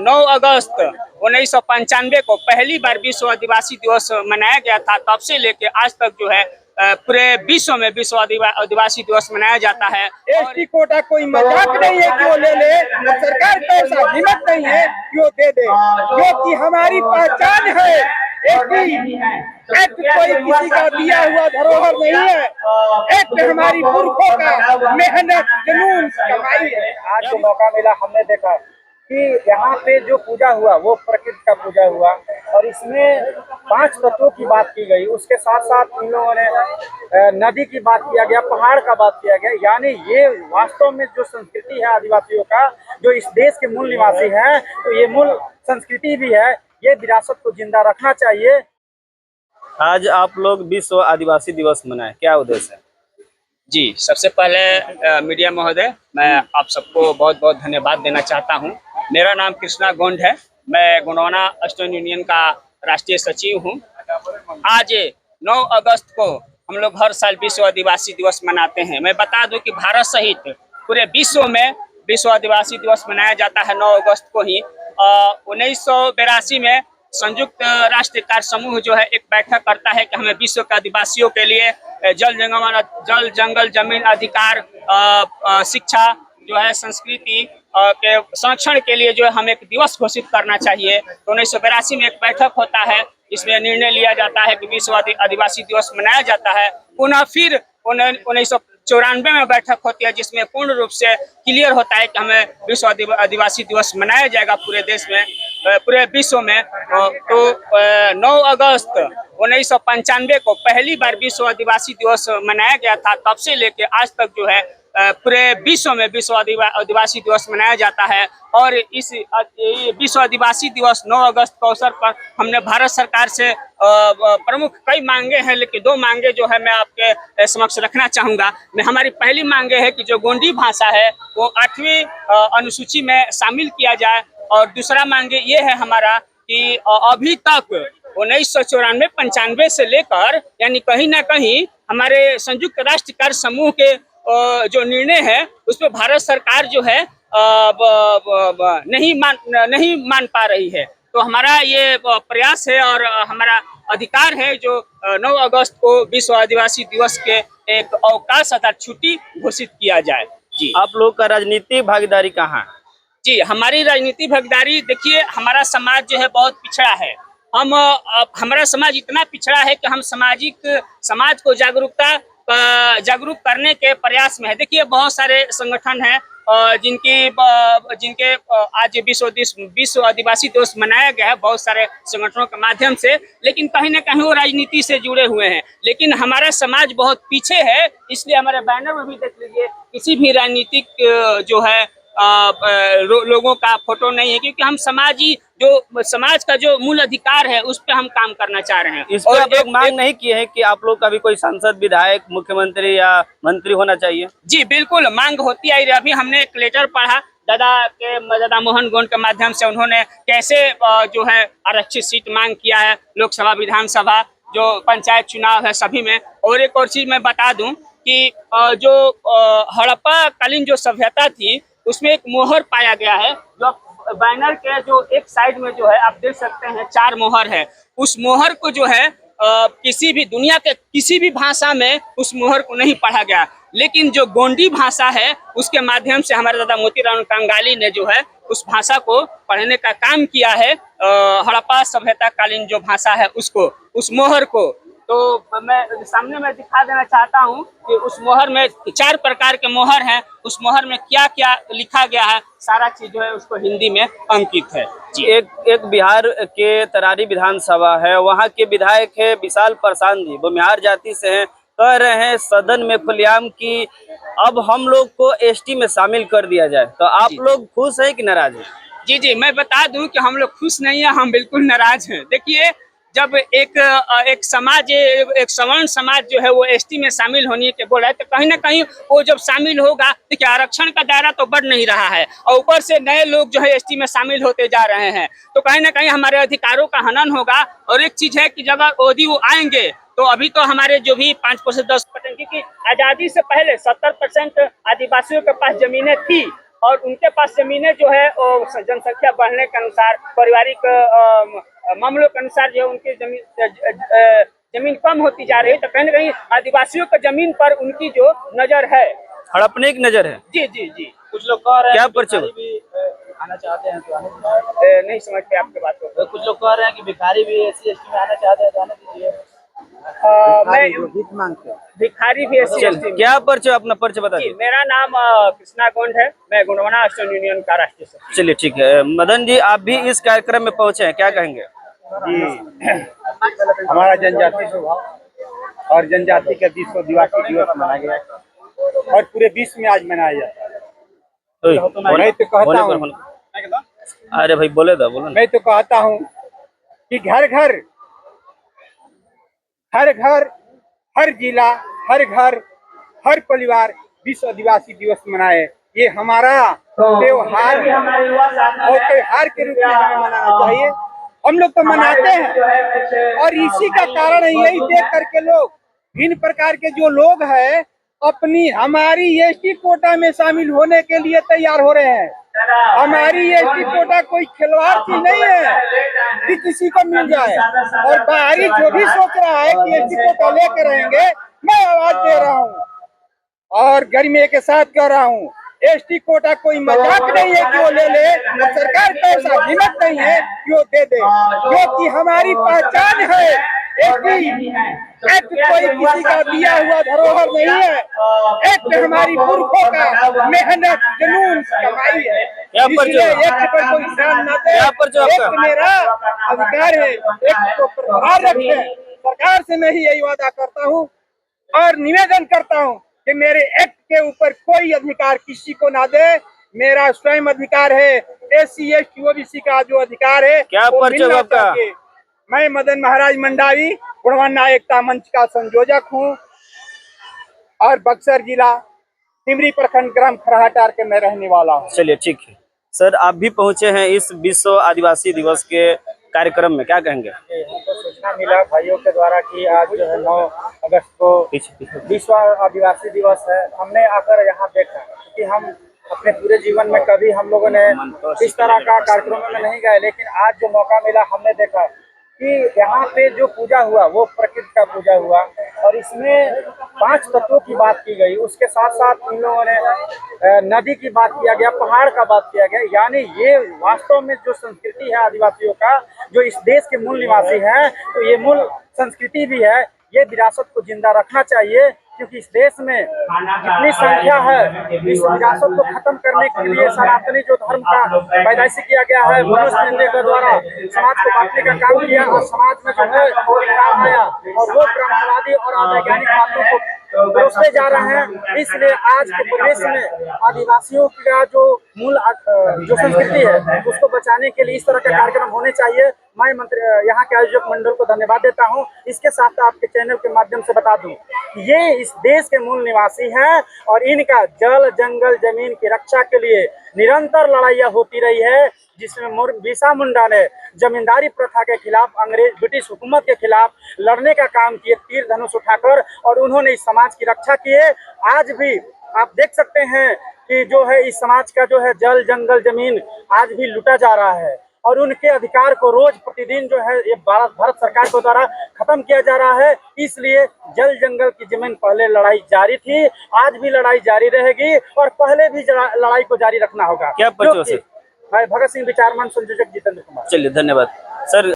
9 अगस्त 1995 को पहली बार विश्व आदिवासी दिवस मनाया गया था, तब से लेके आज तक जो है पूरे विश्व में विश्व आदिवासी दिवस मनाया जाता है। एसटी कोटा कोई मजाक नहीं है कि वो ले ले, सरकार का ऐसा हिम्मत नहीं है कि वो दे दे, क्योंकि हमारी पहचान है। एक्ट कोई किसी का दिया हुआ धरोहर नहीं है, एक्ट हमारी पुरखों का मेहनत जुनून कमाई है। आज जो मौका मिला, हमने देखा कि यहाँ पे जो पूजा हुआ वो प्रकृति का पूजा हुआ और इसमें 5 तत्वों की बात की गई। उसके साथ साथ इन लोगों ने नदी की बात किया गया, पहाड़ का बात किया गया। यानी ये वास्तव में जो संस्कृति है आदिवासियों का, जो इस देश के मूल निवासी हैं, तो ये मूल संस्कृति भी है। ये विरासत को जिंदा रखना चाहिए। आज आप लोग विश्व आदिवासी दिवस मनाए, क्या उद्देश्य है? जी, सबसे पहले मीडिया महोदय, मैं आप सबको बहुत बहुत धन्यवाद देना चाहता हूँ। मेरा नाम कृष्णा गोंड है, मैं गोंडवाना स्टूडेंट यूनियन का राष्ट्रीय सचिव हूँ। आज 9 अगस्त को हम लोग हर साल विश्व आदिवासी दिवस मनाते हैं। मैं बता दूं कि भारत सहित पूरे विश्व में विश्व आदिवासी दिवस मनाया जाता है 9 अगस्त को ही। 1982 में संयुक्त राष्ट्र कार्य समूह जो है एक बैठक करता है कि हमें विश्व के आदिवासियों के लिए जल जंगल जमीन अधिकार, शिक्षा जो है, संस्कृति के संरक्षण के लिए जो है हमें एक दिवस घोषित करना चाहिए। तो 1982 में एक बैठक होता है, इसमें निर्णय लिया जाता है कि विश्व आदिवासी दिवस मनाया जाता है। पुनः फिर 1994 में बैठक होती है, जिसमें पूर्ण रूप से क्लियर होता है कि हमें विश्व आदिवासी दिवस मनाया जाएगा पूरे देश में, पूरे विश्व में। तो 9 अगस्त 1995 को पहली बार विश्व आदिवासी दिवस मनाया गया था, तब से लेके आज तक जो है पूरे विश्व में विश्व आदिवासी दिवस मनाया जाता है। और इस विश्व आदिवासी दिवस 9 अगस्त के अवसर पर हमने भारत सरकार से प्रमुख कई मांगे हैं, लेकिन 2 मांगे जो है मैं आपके समक्ष रखना चाहूँगा। हमारी पहली मांगे है कि जो गोंडी भाषा है वो 8वीं अनुसूची में शामिल किया जाए, और दूसरा मांगे ये है हमारा कि अभी तक 1994-95 से लेकर, यानी कहीं ना कहीं हमारे संयुक्त राष्ट्र कार्य समूह के जो निर्णय है उस पर भारत सरकार जो है नहीं मान पा रही है। तो हमारा ये प्रयास है और हमारा अधिकार है जो 9 अगस्त को विश्व आदिवासी दिवस के एक अवकाश अर्थात छुट्टी घोषित किया जाए। जी, आप लोग का राजनीतिक भागीदारी कहाँ है? जी, हमारी राजनीतिक भागीदारी, देखिए हमारा समाज जो है बहुत पिछड़ा है। हमारा समाज इतना पिछड़ा है कि हम समाज को जागरूक करने के प्रयास में है। देखिए बहुत सारे संगठन हैं जिनके आज विश्व आदिवासी दिवस मनाया गया है बहुत सारे संगठनों के माध्यम से, लेकिन कहीं ना कहीं वो राजनीति से जुड़े हुए हैं। लेकिन हमारा समाज बहुत पीछे है, इसलिए हमारे बैनर में भी देख लीजिए किसी भी राजनीतिक जो है लोगों का फोटो नहीं है, क्योंकि हम समाज का जो मूल अधिकार है उस पर हम काम करना चाह रहे हैं। इस पर आप लोग मांग नहीं किए हैं कि आप लोग का भी कोई सांसद, विधायक, मुख्यमंत्री या मंत्री होना चाहिए? जी बिल्कुल, मांग होती आई। अभी हमने एक लेटर पढ़ा दादा मोहन गोंड के माध्यम से, उन्होंने कैसे जो है आरक्षित सीट मांग किया है लोकसभा, विधानसभा, जो पंचायत चुनाव है सभी में। और एक और चीज मैं बता दूं कि जो हड़प्पा कालीन जो सभ्यता थी उसमें एक मोहर पाया गया है, जो बैनर के जो एक साइड में जो है आप देख सकते हैं 4 मोहर है। उस मोहर को जो है किसी भी दुनिया के किसी भी भाषा में उस मोहर को नहीं पढ़ा गया, लेकिन जो गोंडी भाषा है उसके माध्यम से हमारे दादा मोतीराम कंगाली ने जो है उस भाषा को पढ़ने का काम किया है। हड़प्पा सभ्यता कालीन जो भाषा है उसको, उस मोहर को, तो मैं सामने में दिखा देना चाहता हूं कि उस मोहर में 4 प्रकार के मोहर हैं। उस मोहर में क्या क्या लिखा गया है, सारा चीज जो है उसको हिंदी में अंकित है। जी, एक बिहार के तरारी विधानसभा है, वहाँ के विधायक है विशाल पासवान जी, वो बिहार जाति से हैं, कह रहे हैं सदन में खुलेआम कि अब हम लोग को एसटी में शामिल कर दिया जाए। तो आप लोग खुश है कि नाराज है? जी, मैं बता दूं कि हम लोग खुश नहीं है, हम बिल्कुल नाराज हैं। देखिए, जब एक समाज, एक सवर्ण समाज जो है वो एसटी में शामिल होने के बोल रहा है, तो कहीं ना कहीं वो जब शामिल होगा, देखिए आरक्षण का दायरा तो बढ़ नहीं रहा है और ऊपर से नए लोग जो है एसटी में शामिल होते जा रहे हैं, तो कहीं ना कहीं हमारे अधिकारों का हनन होगा। और एक चीज है कि जब मोदी वो आएंगे तो अभी तो हमारे जो भी 5% 10%, क्योंकि आजादी से पहले 70% आदिवासियों के पास जमीनें थी, और उनके पास जमीनें जो है जनसंख्या बढ़ने के अनुसार, पारिवारिक मामलों के अनुसार जो है उनकी जमीन कम होती जा रही है। तो कहीं न कहीं आदिवासियों की जमीन पर उनकी जो नजर है, हड़पने की नजर है। जी जी जी। कुछ लोग कह रहे हैं क्या कि परिचय? भिखारी भी आना चाहते हैं तो आने दीजिए। नहीं समझ पे आपकी बात को। कुछ लोग कह रहे हैं कि भिखारी भी SC ST में आना चाहते हैं तो आने दीजिए। मैं भीख मांगते हैं। भिखारी भी SC चल, ST में। क्या परिचय, अपना परिचय बता जी, दीजिए। मेरा नाम कृष्णा गोंड है। मैं गोंडवाना असिस्टेंट यूनियन का राष्ट्रीय सचिव। चलिए ठीक है। मदन जी, आप भी इस कार्यक्रम में पहुंचे हैं, क्या कहेंगे? जी, हमारा जनजातीय स्वभाव और जनजाति का विश्व आदिवासी दिवस मनाया गया है और पूरे विश्व में आज मनाया जाता है। मैं तो कहता हूँ, अरे भाई बोले बोलो ना। मैं तो कहता हूँ कि घर घर, हर घर, हर जिला, हर घर, हर परिवार विश्व आदिवासी दिवस मनाए। ये हमारा त्योहार है और त्योहार के रूप में हमें मनाना चाहिए। हम लोग तो मनाते हैं और इसी का कारण यही देख करके लोग, भिन्न प्रकार के जो लोग हैं, अपनी हमारी ST कोटा में शामिल होने के लिए तैयार हो रहे हैं। हमारी ST कोटा कोई खिलवाड़ चीज नहीं है कि किसी को मिल जाए। और बाहरी जो भी सोच रहा है कि ST कोटा लेकर रहेंगे, मैं आवाज दे रहा हूँ और गरिमा के साथ कह रहा हूँ, ST कोटा कोई मजाक नहीं है कि वो ले ले, और सरकार का ऐसा हिम्मत नहीं है कि वो दे दे, क्योंकि हमारी पहचान है। एक्ट कोई किसी का दिया हुआ धरोहर नहीं है। एक्ट हमारी पुरखों का मेहनत, जुनून, कमाई है। इसलिए एक्ट पर कोई ध्यान न दे। एक्ट मेरा अधिकार है, एक्ट को बरकरार रखे। सरकार से मैं यही वादा करता हूँ और निवेदन करता हूँ कि मेरे एक्ट के ऊपर कोई अधिकार किसी को ना दे। मेरा स्वयं अधिकार है। SC ST OBC का जो अधिकार है, क्या वो परिचय मिलना आपका? चाहिए। मैं मदन महाराज मंडावी, गोंडवाना एकता मंच का संयोजक हूँ और बक्सर जिला टिमरी प्रखंड ग्राम खरहाटार के मैं रहने वाला हूँ। चलिए ठीक है सर, आप भी पहुंचे हैं इस विश्व आदिवासी दिवस के कार्यक्रम में, क्या कहेंगे? हमको सूचना मिला भाइयों के द्वारा कि आज जो है 9 अगस्त को विश्व आदिवासी दिवस है। हमने आकर यहाँ देखा कि हम अपने पूरे जीवन में कभी हम लोगों ने इस तरह का कार्यक्रम में नहीं गए, लेकिन आज जो मौका मिला हमने देखा कि यहाँ पे जो पूजा हुआ वो प्रकृति का पूजा हुआ और इसमें 5 तत्वों की बात की गई। उसके साथ साथ इन लोगों ने नदी की बात किया गया, पहाड़ का बात किया गया। यानी ये वास्तव में जो संस्कृति है आदिवासियों का, जो इस देश के मूल निवासी हैं, तो ये मूल संस्कृति भी है। ये विरासत को जिंदा रखना चाहिए, क्योंकि इस देश में जितनी संख्या है, इस विरासत को खत्म करने के लिए सनातनी जो धर्म का पैदाइशी किया गया है, मनुष्य के द्वारा समाज को बांटने का काम किया और समाज में जो है काम आया और वो ब्राह्मणवादी और अवैज्ञानिक बातों को परोसते जा रहे हैं। इसलिए आज के प्रदेश में आदिवासियों का जो मूल जो संस्कृति है उसको बचाने के लिए इस तरह के कार्यक्रम होने चाहिए। मैं मंत्री यहाँ के आयोजक मंडल को धन्यवाद देता हूँ। इसके साथ आपके चैनल के माध्यम से बता दूं, ये इस देश के मूल निवासी हैं और इनका जल, जंगल, जमीन की रक्षा के लिए निरंतर लड़ाइयाँ होती रही है, जिसमें बिरसा मुंडा ने जमींदारी प्रथा के खिलाफ, अंग्रेज ब्रिटिश हुकूमत के खिलाफ लड़ने का काम किए, तीर धनुष उठाकर, और उन्होंने इस समाज की रक्षा किए। आज भी आप देख सकते हैं कि जो है इस समाज का जो है जल, जंगल, जमीन आज भी लूटा जा रहा है और उनके अधिकार को रोज प्रतिदिन जो है ये भारत सरकार के द्वारा खत्म किया जा रहा है। इसलिए जल, जंगल की जमीन पहले लड़ाई जारी थी, आज भी लड़ाई जारी रहेगी और पहले भी लड़ाई को जारी रखना होगा। क्या परिचय? मैं भगत सिंह विचार मंच संयोजक जितेंद्र कुमार। चलिए धन्यवाद सर।